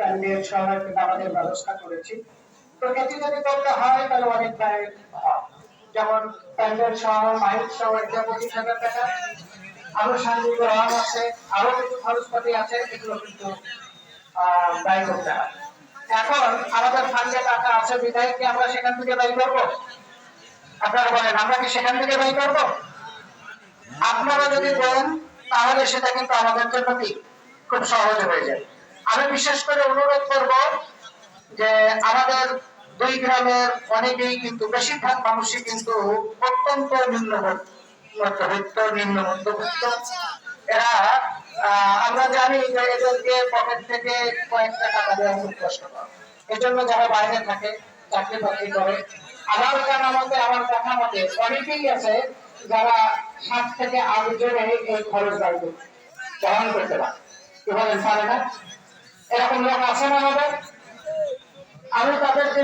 প্যান্ডেল সহ কিন্তু আমাদের ব্যবস্থা করেছি। তো এটি যদি করতে হয় তাহলে অনেক ব্যয় হয়, যেমন প্যান্ডেল সহ মাইক সহ এটা 25,000 টাকা, আনুষঙ্গিক রং আছে, আরো কিছু খরচপাতি আছে, এগুলো কিন্তু ব্যয় করতে হয়। এখন আমাদের ফান্ডে টাকা আছে বিধায় কি আমরা সেখান থেকে ব্যয় করবো? আপনারা বলেন, আমরা কি সেখান থেকে ব্যয় করবো? আপনারা যদি দেন তাহলে সেটা কিন্তু আমাদের জন্য কি খুব সহজ হয়ে যায়। আমি বিশেষ করে অনুরোধ করব যে আমাদের দুই গ্রামের অনেকেই কিন্তু বেশিরভাগ মানুষই কিন্তু অত্যন্ত মধ্যবিত্ত নিম্ন মধ্যবিত্ত। এরা আমরা জানি যে এদেরকে পকেট থেকে কয়েকটা টাকা দেওয়া খুব কষ্টকর। এজন্য যারা বাইরে থাকে, চাকরি বাকরি করে, আমার জানা মতে, আমার দেখা মতে অনেকেই আছে যারা 7 থেকে 8 জনে এই খরচ দায়িত্ব বহন করতে পারে। কি বলেন, পারে না? এরকম লোক আছে না আমাদের? আমি তাদেরকে